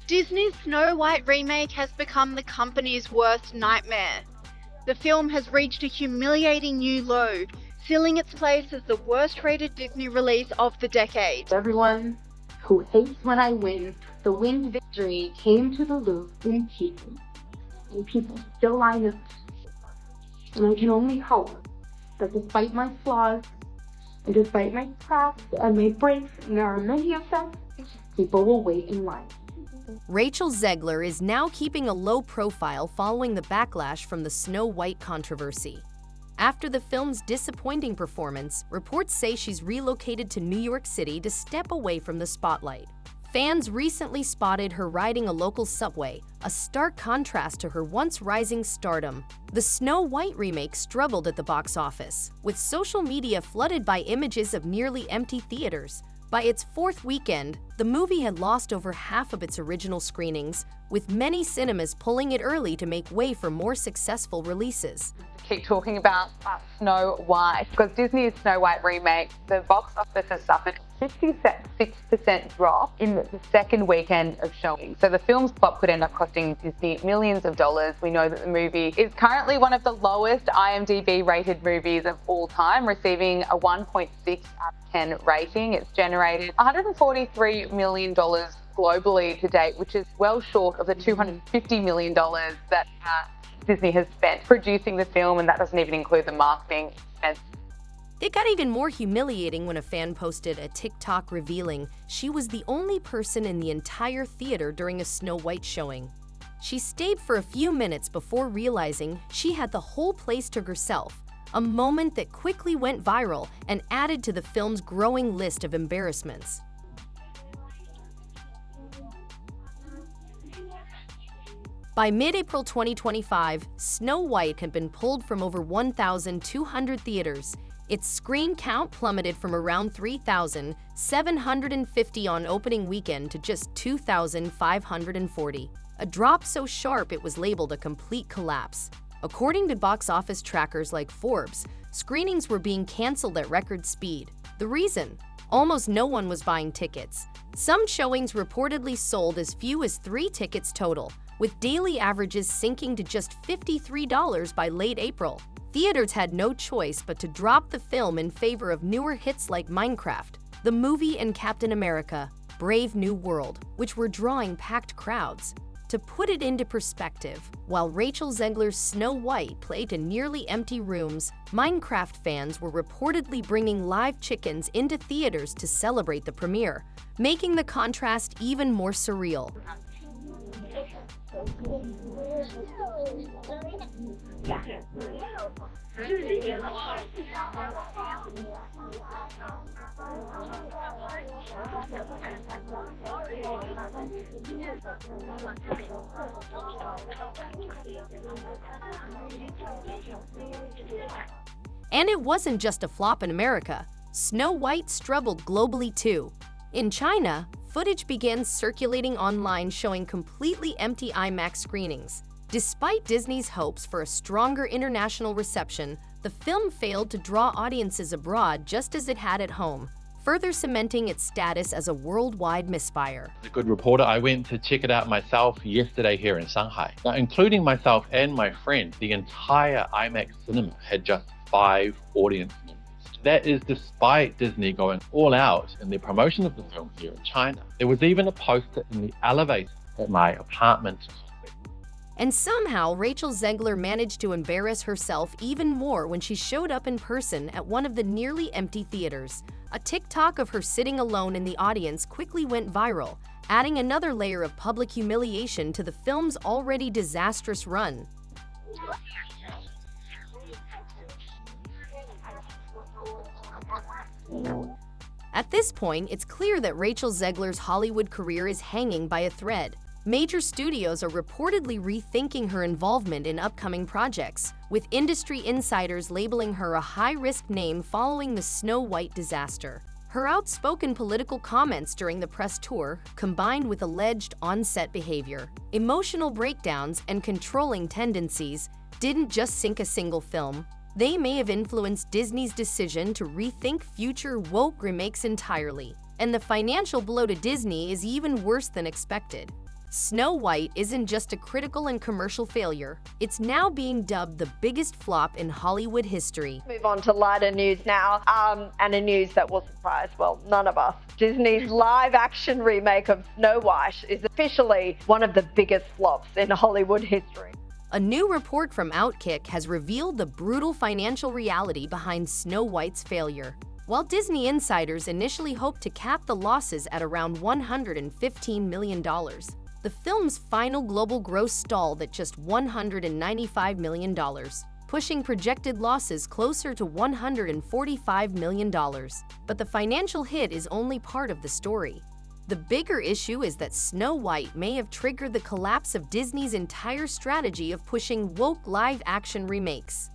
Disney's Snow White remake has become the company's worst nightmare. The film has reached a humiliating new low, sealing its place as the worst-rated Disney release of the decade. Everyone who hates when I win, the winged victory came to the Louvre in peace, and people still line up. And I can only hope that despite my flaws, and despite my cracks and my breaks, and there are many of them, people will wait in line. Rachel Zegler is now keeping a low profile following the backlash from the Snow White controversy. After the film's disappointing performance, reports say she's relocated to New York City to step away from the spotlight. Fans recently spotted her riding a local subway, a stark contrast to her once rising stardom. The Snow White remake struggled at the box office, with social media flooded by images of nearly empty theaters. By its fourth weekend, the movie had lost over half of its original screenings, with many cinemas pulling it early to make way for more successful releases. Keep talking about Snow White, because Disney's Snow White remake, the box office has suffered a 56% drop in the second weekend of showing. So the film's flop could end up costing Disney millions of dollars. We know that the movie is currently one of the lowest IMDb rated movies of all time, receiving a 1.6 out of 10 rating. It's generated $143 million globally to date, which is well short of the $250 million that Disney has spent producing the film, and that doesn't even include the marketing expense. It got even more humiliating when a fan posted a TikTok revealing she was the only person in the entire theater during a Snow White showing. She stayed for a few minutes before realizing she had the whole place to herself, a moment that quickly went viral and added to the film's growing list of embarrassments. By mid-April 2025, Snow White had been pulled from over 1,200 theaters. Its screen count plummeted from around 3,750 on opening weekend to just 2,540, a drop so sharp it was labeled a complete collapse. According to box office trackers like Forbes, screenings were being canceled at record speed. The reason? Almost no one was buying tickets. Some showings reportedly sold as few as 3 tickets total, with daily averages sinking to just $53 by late April. Theaters had no choice but to drop the film in favor of newer hits like Minecraft, the movie, and Captain America: Brave New World, which were drawing packed crowds. To put it into perspective, while Rachel Zegler's Snow White played to nearly empty rooms, Minecraft fans were reportedly bringing live chickens into theaters to celebrate the premiere, making the contrast even more surreal. And it wasn't just a flop in America. Snow White struggled globally too. In China, footage began circulating online showing completely empty IMAX screenings. Despite Disney's hopes for a stronger international reception, the film failed to draw audiences abroad just as it had at home, further cementing its status as a worldwide misfire. As a good reporter, I went to check it out myself yesterday here in Shanghai. Now, including myself and my friend, the entire IMAX cinema had just 5 audience members. That is despite Disney going all out in their promotion of the film here in China. There was even a poster in the elevator at my apartment. And somehow, Rachel Zegler managed to embarrass herself even more when she showed up in person at one of the nearly empty theaters. A TikTok of her sitting alone in the audience quickly went viral, adding another layer of public humiliation to the film's already disastrous run. At this point, it's clear that Rachel Zegler's Hollywood career is hanging by a thread. Major studios are reportedly rethinking her involvement in upcoming projects, with industry insiders labeling her a high-risk name following the Snow White disaster. Her outspoken political comments during the press tour, combined with alleged on-set behavior, emotional breakdowns, and controlling tendencies, didn't just sink a single film. They may have influenced Disney's decision to rethink future woke remakes entirely. And the financial blow to Disney is even worse than expected. Snow White isn't just a critical and commercial failure, it's now being dubbed the biggest flop in Hollywood history. Move on to lighter news now, and a news that will surprise, well, none of us. Disney's live-action remake of Snow White is officially one of the biggest flops in Hollywood history. A new report from Outkick has revealed the brutal financial reality behind Snow White's failure. While Disney insiders initially hoped to cap the losses at around $115 million, the film's final global gross stalled at just $195 million, pushing projected losses closer to $145 million. But the financial hit is only part of the story. The bigger issue is that Snow White may have triggered the collapse of Disney's entire strategy of pushing woke live-action remakes.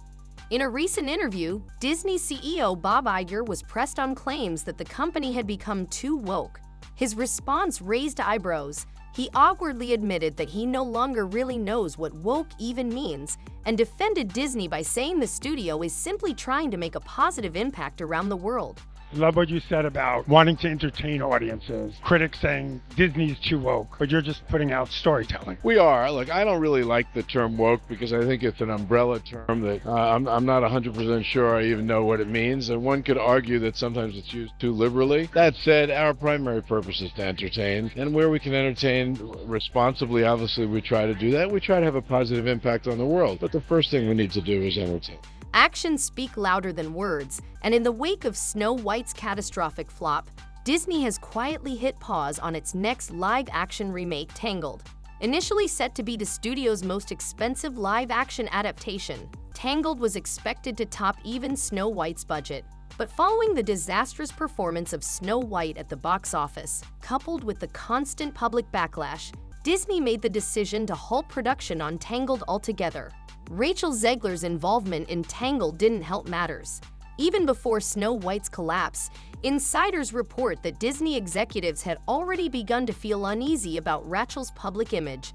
In a recent interview, Disney CEO Bob Iger was pressed on claims that the company had become too woke. His response raised eyebrows. He awkwardly admitted that he no longer really knows what woke even means and defended Disney by saying the studio is simply trying to make a positive impact around the world. I love what you said about wanting to entertain audiences. Critics saying Disney's too woke, but you're just putting out storytelling. We are. Look, I don't really like the term woke because I think it's an umbrella term that I'm not 100% sure I even know what it means. And one could argue that sometimes it's used too liberally. That said, our primary purpose is to entertain. And where we can entertain responsibly, obviously, we try to do that. We try to have a positive impact on the world. But the first thing we need to do is entertain. Actions speak louder than words, and in the wake of Snow White's catastrophic flop, Disney has quietly hit pause on its next live-action remake, Tangled. Initially set to be the studio's most expensive live-action adaptation, Tangled was expected to top even Snow White's budget. But following the disastrous performance of Snow White at the box office, coupled with the constant public backlash, Disney made the decision to halt production on Tangled altogether. Rachel Zegler's involvement in Tangled didn't help matters. Even before Snow White's collapse, insiders report that Disney executives had already begun to feel uneasy about Rachel's public image.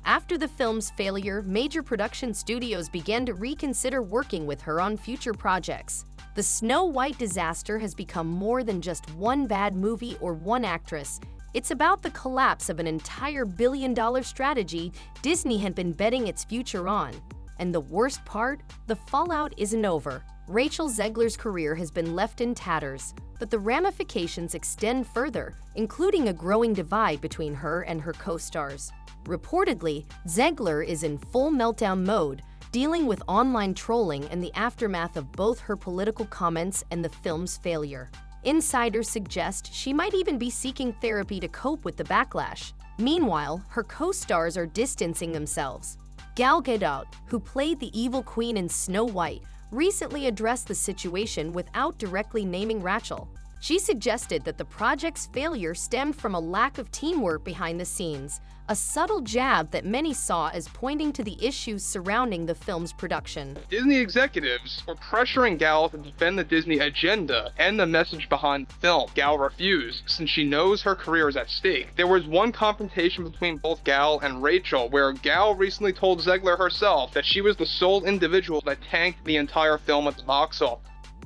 After the film's failure, major production studios began to reconsider working with her on future projects. The Snow White disaster has become more than just one bad movie or one actress. It's about the collapse of an entire billion-dollar strategy Disney had been betting its future on. And the worst part? The fallout isn't over. Rachel Zegler's career has been left in tatters, but the ramifications extend further, including a growing divide between her and her co-stars. Reportedly, Zegler is in full meltdown mode, dealing with online trolling and the aftermath of both her political comments and the film's failure. Insiders suggest she might even be seeking therapy to cope with the backlash. Meanwhile, her co-stars are distancing themselves. Gal Gadot, who played the evil queen in Snow White, recently addressed the situation without directly naming Rachel. She suggested that the project's failure stemmed from a lack of teamwork behind the scenes, a subtle jab that many saw as pointing to the issues surrounding the film's production. Disney executives were pressuring Gal to defend the Disney agenda and the message behind the film. Gal refused, since she knows her career is at stake. There was one confrontation between both Gal and Rachel, where Gal recently told Zegler herself that she was the sole individual that tanked the entire film at the box office.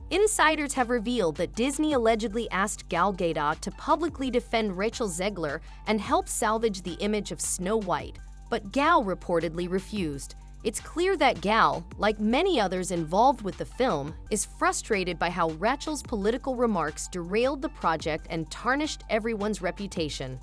Insiders have revealed that Disney allegedly asked Gal Gadot to publicly defend Rachel Zegler and help salvage the image of Snow White, but Gal reportedly refused. It's clear that Gal, like many others involved with the film, is frustrated by how Rachel's political remarks derailed the project and tarnished everyone's reputation.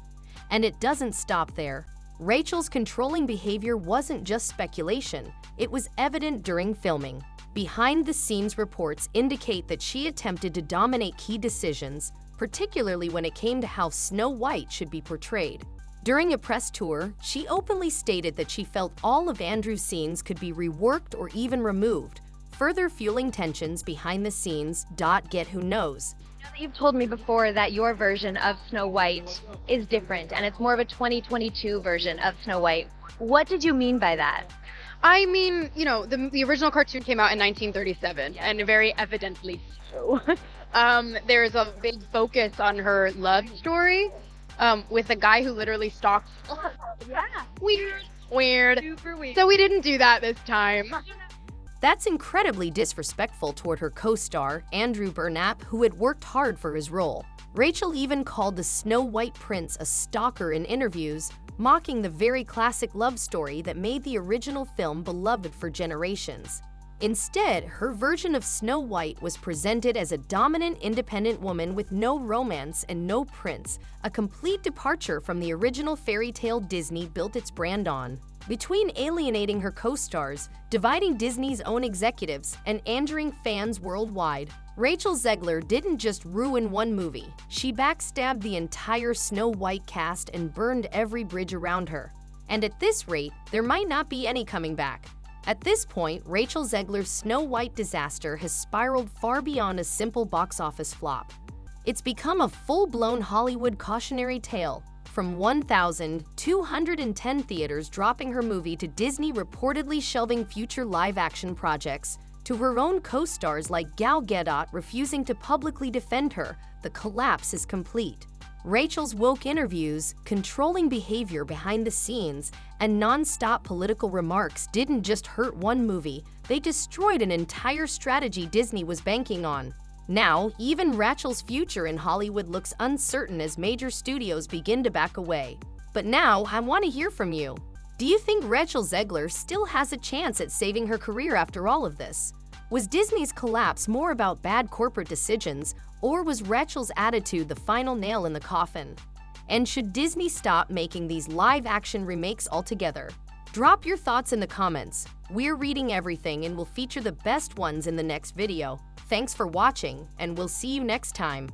And it doesn't stop there. Rachel's controlling behavior wasn't just speculation, it was evident during filming. Behind-the-scenes reports indicate that she attempted to dominate key decisions, particularly when it came to how Snow White should be portrayed. During a press tour, she openly stated that she felt all of Andrew's scenes could be reworked or even removed, further fueling tensions behind the scenes. Get who knows. Now that you've told me before that your version of Snow White is different and it's more of a 2022 version of Snow White, what did you mean by that? I mean, you know, the original cartoon came out in 1937, and very evidently so. There's a big focus on her love story, with a guy who literally stalks. Yeah. Weird. Super weird. So we didn't do that this time. That's incredibly disrespectful toward her co-star, Andrew Burnap, who had worked hard for his role. Rachel even called the Snow White prince a stalker in interviews, mocking the very classic love story that made the original film beloved for generations. Instead, her version of Snow White was presented as a dominant, independent woman with no romance and no prince, a complete departure from the original fairy tale Disney built its brand on. Between alienating her co-stars, dividing Disney's own executives, and angering fans worldwide, Rachel Zegler didn't just ruin one movie. She backstabbed the entire Snow White cast and burned every bridge around her. And at this rate, there might not be any coming back. At this point, Rachel Zegler's Snow White disaster has spiraled far beyond a simple box office flop. It's become a full-blown Hollywood cautionary tale, from 1,210 theaters dropping her movie to Disney reportedly shelving future live-action projects, to her own co-stars like Gal Gadot refusing to publicly defend her. The collapse is complete. Rachel's woke interviews, controlling behavior behind the scenes, and non-stop political remarks didn't just hurt one movie, they destroyed an entire strategy Disney was banking on. Now, even Rachel's future in Hollywood looks uncertain as major studios begin to back away. But now, I want to hear from you. Do you think Rachel Zegler still has a chance at saving her career after all of this? Was Disney's collapse more about bad corporate decisions, or was Rachel's attitude the final nail in the coffin? And should Disney stop making these live-action remakes altogether? Drop your thoughts in the comments. We're reading everything and will feature the best ones in the next video. Thanks for watching, and we'll see you next time.